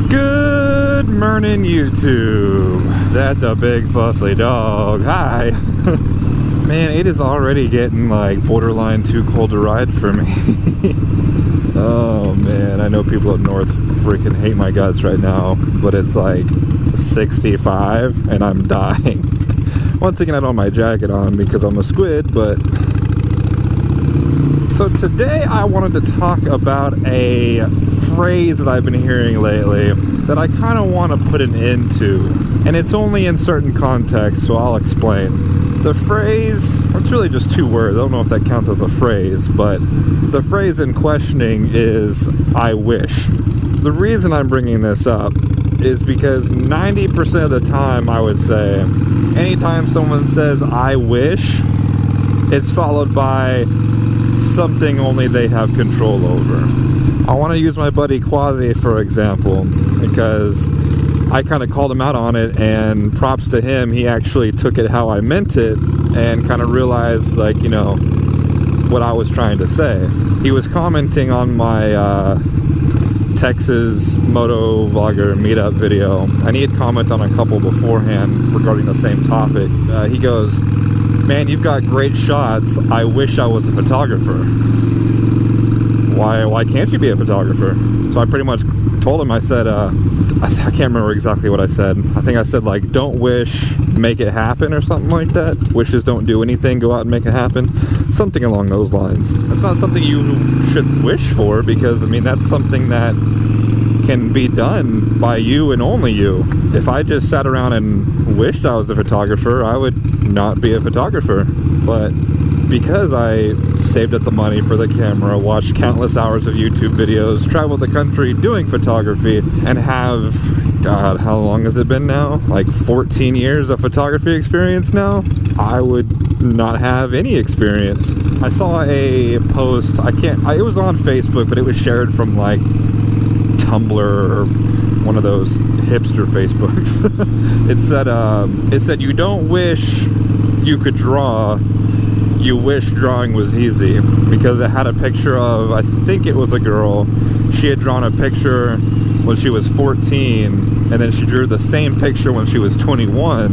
Good morning, YouTube. That's a big fussy dog. Hi. Man, it is already getting like borderline too cold to ride for me. Oh man, I know people up north freaking hate my guts right now, but it's like 65 and I'm dying. Once again, I don't have my jacket on because I'm a squid, but... So today I wanted to talk about a phrase that I've been hearing lately that I kind of want to put an end to. And it's only in certain contexts, so I'll explain. The phrase, it's really just two words, I don't know if that counts as a phrase, but the phrase in questioning is, I wish. The reason I'm bringing this up is because 90% of the time, I would say, anytime someone says, I wish, it's followed by something only they have control over. I want to use my buddy Quasi for example, because I kind of called him out on it, and props to him, he actually took it how I meant it and kind of realized, like, you know, what I was trying to say. He was commenting on my Texas Motovlogger meetup video, and he had commented on a couple beforehand regarding the same topic. He goes, man, you've got great shots. I wish I was a photographer. Why can't you be a photographer? So I pretty much told him, I said, I can't remember exactly what I said. I think I said, like, don't wish, make it happen, or something like that. Wishes don't do anything, go out and make it happen. Something along those lines. That's not something you should wish for, because, I mean, that's something that can be done by you and only you. If I just sat around and wished I was a photographer, I would not be a photographer. But because I saved up the money for the camera, watched countless hours of YouTube videos, traveled the country doing photography, and have, God, how long has it been now? Like 14 years of photography experience now? I would not have any experience. I saw a post, it was on Facebook, but it was shared from like Tumblr or one of those hipster Facebooks. It said you don't wish you could draw, you wish drawing was easy, because it had a picture of, I think it was a girl. She had drawn a picture when she was 14, and then she drew the same picture when she was 21,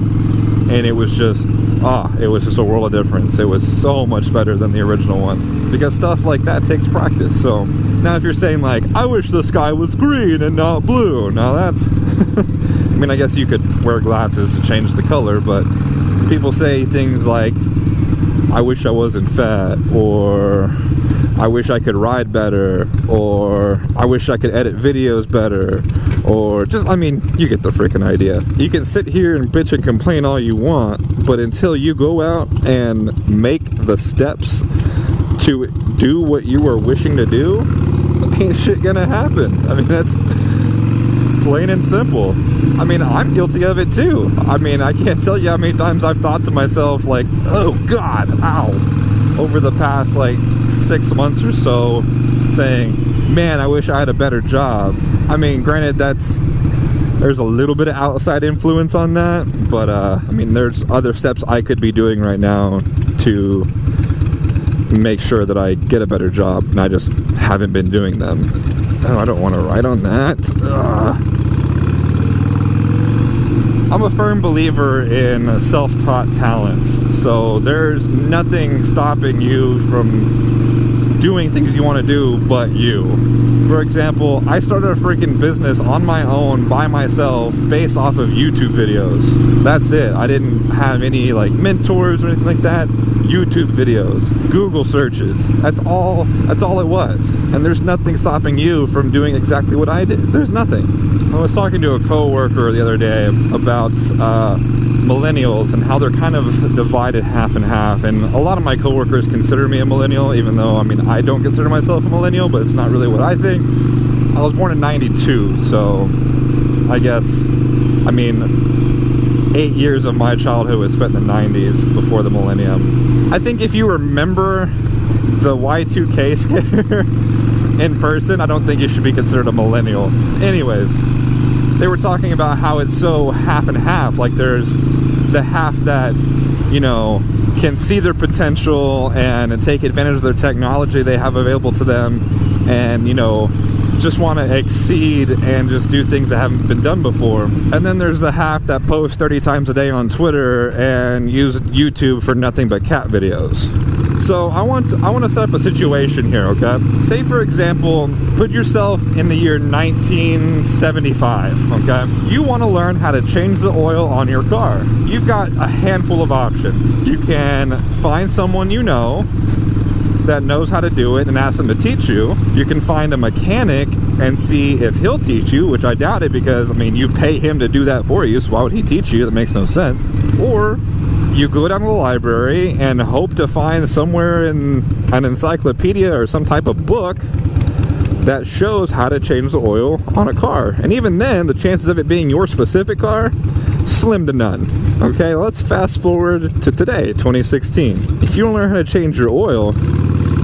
and it was just a world of difference. It was so much better than the original one, because stuff like that takes practice. So now if you're saying, like, I wish the sky was green and not blue, now that's I mean, I guess you could wear glasses to change the color, but people say things like, I wish I wasn't fat, or I wish I could ride better, or I wish I could edit videos better, or just, I mean, you get the freaking idea. You can sit here and bitch and complain all you want, but until you go out and make the steps to do what you are wishing to do, ain't shit gonna happen. I mean, that's plain and simple. I mean, I'm guilty of it too. I mean, I can't tell you how many times I've thought to myself, like, oh God, ow, over the past like 6 months or so, saying, man, I wish I had a better job. I mean, granted, there's a little bit of outside influence on that, but I mean, there's other steps I could be doing right now to make sure that I get a better job, and I just haven't been doing them. Oh, I don't want to write on that. I'm a firm believer in self-taught talents, so there's nothing stopping you from doing things you want to do but you. For example, I started a freaking business on my own, by myself, based off of YouTube videos. That's it. I didn't have any like mentors or anything like that. YouTube videos, Google searches. That's all it was. And there's nothing stopping you from doing exactly what I did. There's nothing. I was talking to a coworker the other day about millennials and how they're kind of divided half and half. And a lot of my coworkers consider me a millennial, even though, I mean, I don't consider myself a millennial, but it's not really what I think. I was born in '92, so I guess, I mean, 8 years of my childhood was spent in the 90s before the millennium. I think if you remember the Y2K scare in person, I don't think you should be considered a millennial. Anyways, they were talking about how it's so half and half. Like, there's the half that, you know, can see their potential and take advantage of their technology they have available to them, and, you know, just want to exceed and just do things that haven't been done before. And then there's the half that posts 30 times a day on Twitter and use YouTube for nothing but cat videos. So I want to set up a situation here, okay? Say, for example, put yourself in the year 1975, okay? You want to learn how to change the oil on your car. You've got a handful of options. You can find someone you know that knows how to do it and ask them to teach you. You can find a mechanic and see if he'll teach you, which I doubt it, because, I mean, you pay him to do that for you, so why would he teach you? That makes no sense. Or you go down to the library and hope to find somewhere in an encyclopedia or some type of book that shows how to change the oil on a car. And even then, the chances of it being your specific car, slim to none. Okay, let's fast forward to today, 2016. If you don't learn how to change your oil,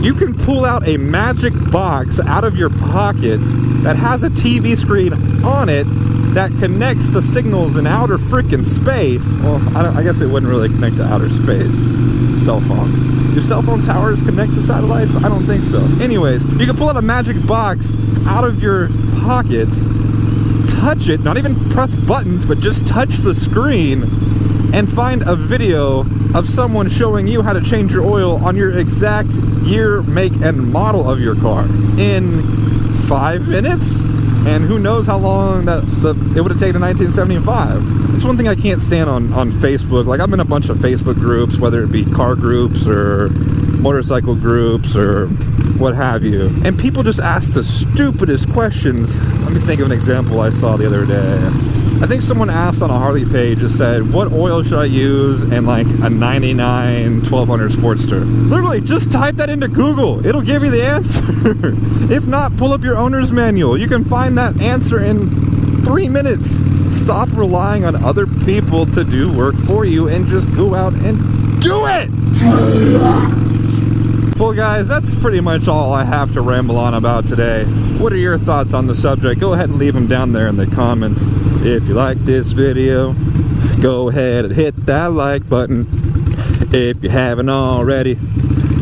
you can pull out a magic box out of your pockets that has a TV screen on it that connects to signals in outer frickin' space. Well, I guess it wouldn't really connect to outer space. Cell phone. Do cell phone towers connect to satellites? I don't think so. Anyways, you can pull out a magic box out of your pockets, touch it, not even press buttons, but just touch the screen, and find a video of someone showing you how to change your oil on your exact year, make, and model of your car in 5 minutes. And who knows how long it would have taken in 1975. It's one thing I can't stand on Facebook. Like, I'm in a bunch of Facebook groups, whether it be car groups or motorcycle groups or what have you. And people just ask the stupidest questions. Let me think of an example I saw the other day. I think someone asked on a Harley page, just said, what oil should I use in like a 99 1200 Sportster? Literally, just type that into Google. It'll give you the answer. If not, pull up your owner's manual. You can find that answer in 3 minutes. Stop relying on other people to do work for you and just go out and do it! Well, guys, that's pretty much all I have to ramble on about today. What are your thoughts on the subject? Go ahead and leave them down there in the comments. If you like this video, go ahead and hit that like button. If you haven't already,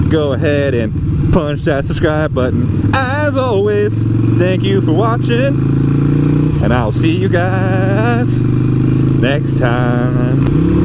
go ahead and punch that subscribe button. As always, thank you for watching, and I'll see you guys next time.